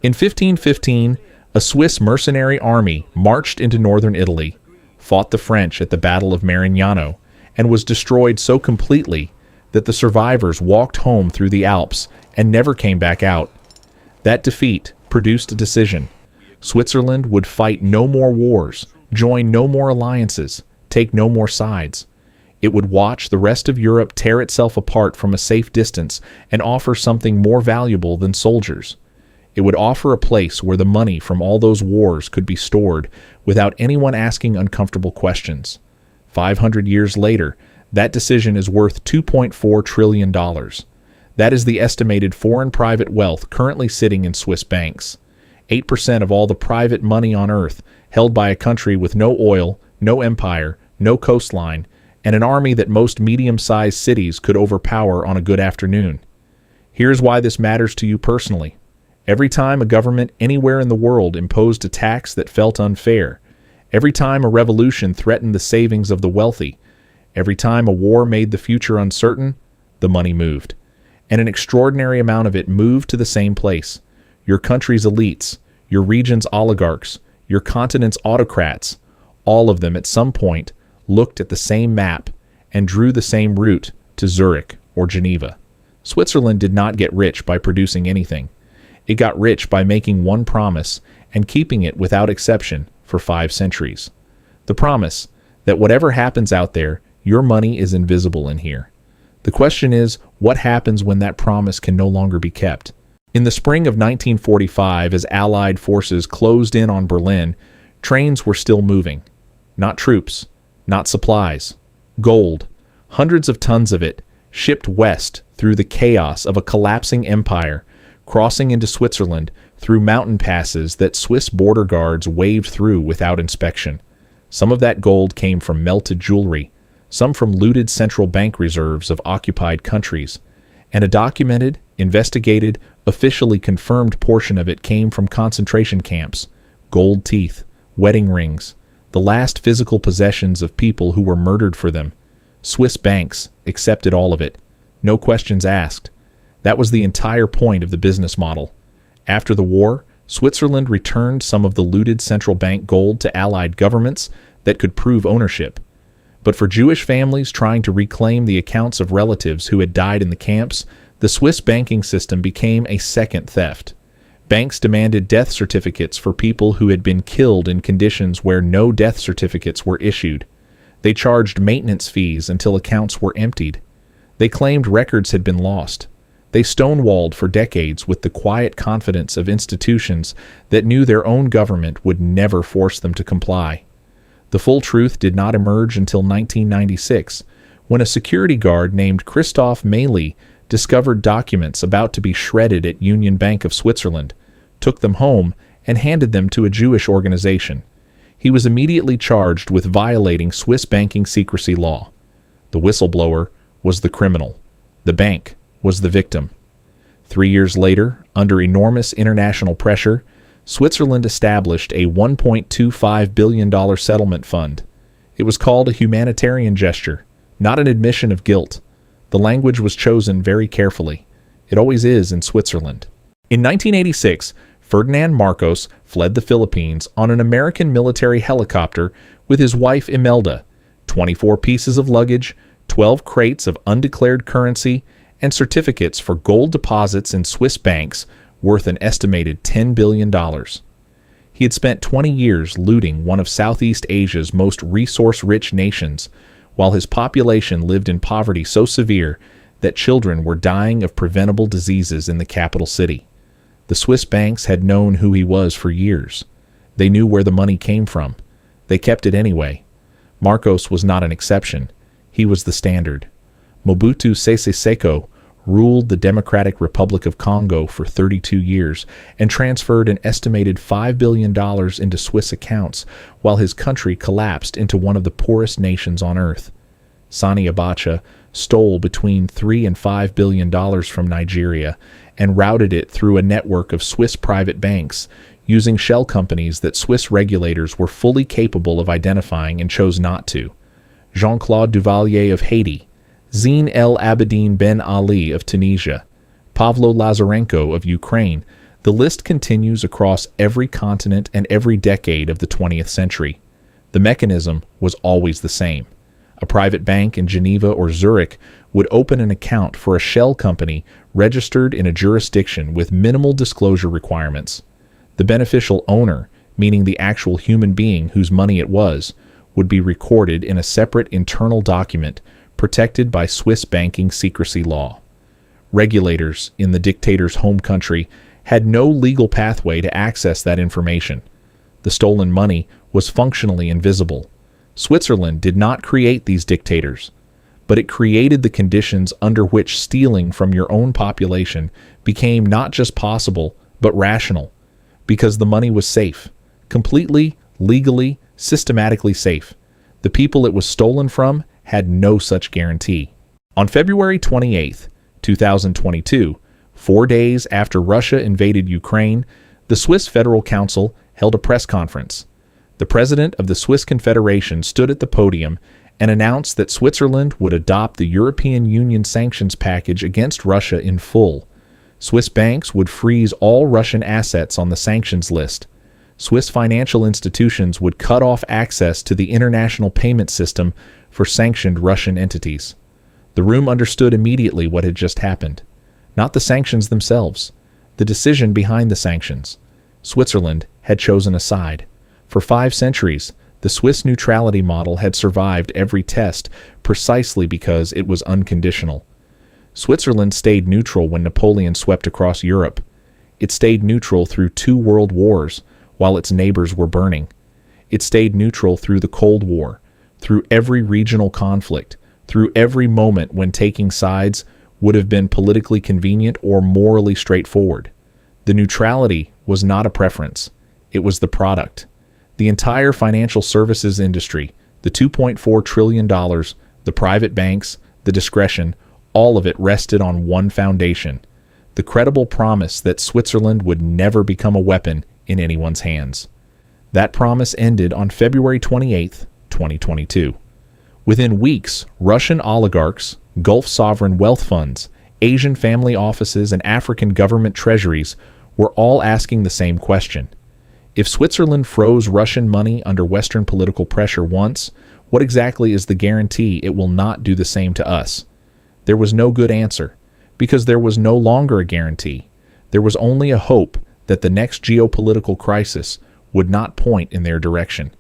In 1515, a Swiss mercenary army marched into northern Italy, fought the French at the Battle of Marignano, and was destroyed so completely that the survivors walked home through the Alps and never came back out. That defeat produced a decision. Switzerland would fight no more wars, join no more alliances, take no more sides. It would watch the rest of Europe tear itself apart from a safe distance and offer something more valuable than soldiers. It would offer a place where the money from all those wars could be stored without anyone asking uncomfortable questions. 500 years later, that decision is worth $2.4 trillion. That is the estimated foreign private wealth currently sitting in Swiss banks. 8% of all the private money on earth held by a country with no oil, no empire, no coastline, and an army that most medium-sized cities could overpower on a good afternoon. Here's why this matters to you personally. Every time a government anywhere in the world imposed a tax that felt unfair, every time a revolution threatened the savings of the wealthy, every time a war made the future uncertain, the money moved. And an extraordinary amount of it moved to the same place. Your country's elites, your region's oligarchs, your continent's autocrats, all of them at some point looked at the same map and drew the same route to Zurich or Geneva. Switzerland did not get rich by producing anything. It got rich by making one promise and keeping it without exception for 5 centuries. The promise that whatever happens out there, your money is invisible in here. The question is, what happens when that promise can no longer be kept? In the spring of 1945, as Allied forces closed in on Berlin, trains were still moving. Not troops, not supplies. Gold, hundreds of tons of it, shipped west through the chaos of a collapsing empire, crossing into Switzerland through mountain passes that Swiss border guards waved through without inspection. Some of that gold came from melted jewelry, some from looted central bank reserves of occupied countries, and a documented, investigated, officially confirmed portion of it came from concentration camps, gold teeth, wedding rings, the last physical possessions of people who were murdered for them. Swiss banks accepted all of it, no questions asked. That was the entire point of the business model. After the war, Switzerland returned some of the looted central bank gold to Allied governments that could prove ownership. But for Jewish families trying to reclaim the accounts of relatives who had died in the camps, the Swiss banking system became a second theft. Banks demanded death certificates for people who had been killed in conditions where no death certificates were issued. They charged maintenance fees until accounts were emptied. They claimed records had been lost. They stonewalled for decades with the quiet confidence of institutions that knew their own government would never force them to comply. The full truth did not emerge until 1996, when a security guard named Christoph Meili discovered documents about to be shredded at Union Bank of Switzerland, took them home, and handed them to a Jewish organization. He was immediately charged with violating Swiss banking secrecy law. The whistleblower was the criminal. The bank was the victim. 3 years later, under enormous international pressure, Switzerland established a $1.25 billion settlement fund. It was called a humanitarian gesture, not an admission of guilt. The language was chosen very carefully. It always is in Switzerland. In 1986, Ferdinand Marcos fled the Philippines on an American military helicopter with his wife Imelda, 24 pieces of luggage, 12 crates of undeclared currency, and certificates for gold deposits in Swiss banks worth an estimated $10 billion. He had spent 20 years looting one of Southeast Asia's most resource-rich nations, while his population lived in poverty so severe that children were dying of preventable diseases in the capital city. The Swiss banks had known who he was for years. They knew where the money came from. They kept it anyway. Marcos was not an exception. He was the standard. Mobutu Sese Seko ruled the Democratic Republic of Congo for 32 years and transferred an estimated $5 billion into Swiss accounts while his country collapsed into one of the poorest nations on earth. Sani Abacha stole between $3 and $5 billion from Nigeria and routed it through a network of Swiss private banks, using shell companies that Swiss regulators were fully capable of identifying and chose not to. Jean-Claude Duvalier of Haiti, Zine El Abidine Ben Ali of Tunisia, Pavlo Lazarenko of Ukraine, The list continues across every continent and every decade of the 20th century. The mechanism was always the same. A private bank in Geneva or Zurich would open an account for a shell company registered in a jurisdiction with minimal disclosure requirements. The beneficial owner, meaning the actual human being whose money it was, would be recorded in a separate internal document protected by Swiss banking secrecy law. Regulators in the dictator's home country had no legal pathway to access that information. The stolen money was functionally invisible. Switzerland did not create these dictators, but it created the conditions under which stealing from your own population became not just possible, but rational, because the money was safe, completely, legally, systematically safe. The people it was stolen from had no such guarantee. On February 28, 2022, 4 days after Russia invaded Ukraine, the Swiss Federal Council held a press conference. The president of the Swiss Confederation stood at the podium and announced that Switzerland would adopt the European Union sanctions package against Russia in full. Swiss banks would freeze all Russian assets on the sanctions list. Swiss financial institutions would cut off access to the international payment system for sanctioned Russian entities. The room understood immediately what had just happened. Not the sanctions themselves, the decision behind the sanctions. Switzerland had chosen a side. For 5 centuries, the Swiss neutrality model had survived every test precisely because it was unconditional. Switzerland stayed neutral when Napoleon swept across Europe. It stayed neutral through 2 world wars while its neighbors were burning. It stayed neutral through the Cold War, through every regional conflict, through every moment when taking sides would have been politically convenient or morally straightforward. The neutrality was not a preference. It was the product. The entire financial services industry, the $2.4 trillion, the private banks, the discretion, all of it rested on one foundation: the credible promise that Switzerland would never become a weapon in anyone's hands. That promise ended on February 28, 2022. Within weeks, Russian oligarchs, Gulf sovereign wealth funds, Asian family offices, and African government treasuries were all asking the same question. If Switzerland froze Russian money under Western political pressure once, what exactly is the guarantee it will not do the same to us? There was no good answer, because there was no longer a guarantee. There was only a hope that the next geopolitical crisis would not point in their direction.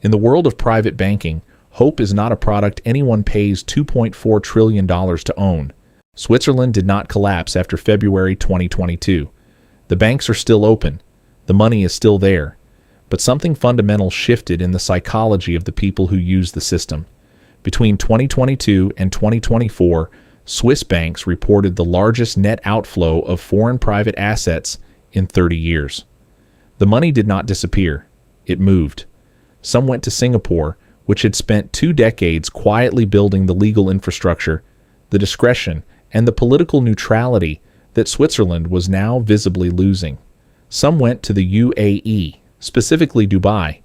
In the world of private banking, hope is not a product anyone pays $2.4 trillion to own. Switzerland did not collapse after February 2022. The banks are still open. The money is still there. But something fundamental shifted in the psychology of the people who use the system. Between 2022 and 2024, Swiss banks reported the largest net outflow of foreign private assets in 30 years. The money did not disappear. It moved. Some went to Singapore, which had spent 2 decades quietly building the legal infrastructure, the discretion, and the political neutrality that Switzerland was now visibly losing. Some went to the UAE, specifically Dubai,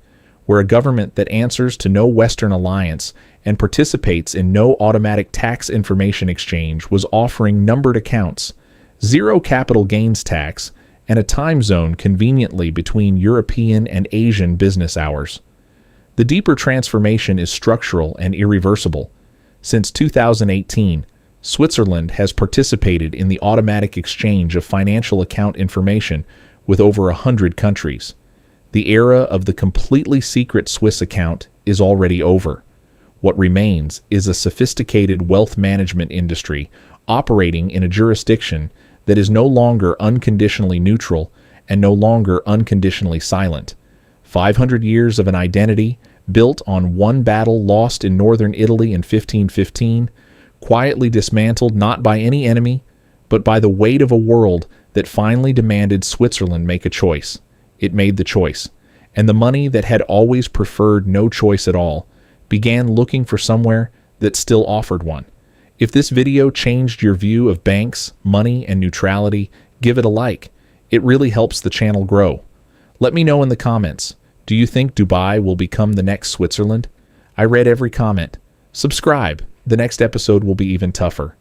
where a government that answers to no Western alliance and participates in no automatic tax information exchange was offering numbered accounts, 0 capital gains tax, and a time zone conveniently between European and Asian business hours. The deeper transformation is structural and irreversible. Since 2018, Switzerland has participated in the automatic exchange of financial account information with over 100 countries. The era of the completely secret Swiss account is already over. What remains is a sophisticated wealth management industry operating in a jurisdiction that is no longer unconditionally neutral and no longer unconditionally silent. 500 years of an identity built on one battle lost in northern Italy in 1515, quietly dismantled not by any enemy, but by the weight of a world that finally demanded Switzerland make a choice. It made the choice, and the money that had always preferred no choice at all began looking for somewhere that still offered one. If this video changed your view of banks, money, and neutrality, give it a like. It really helps the channel grow. Let me know in the comments. Do you think Dubai will become the next Switzerland? I read every comment. Subscribe. The next episode will be even tougher.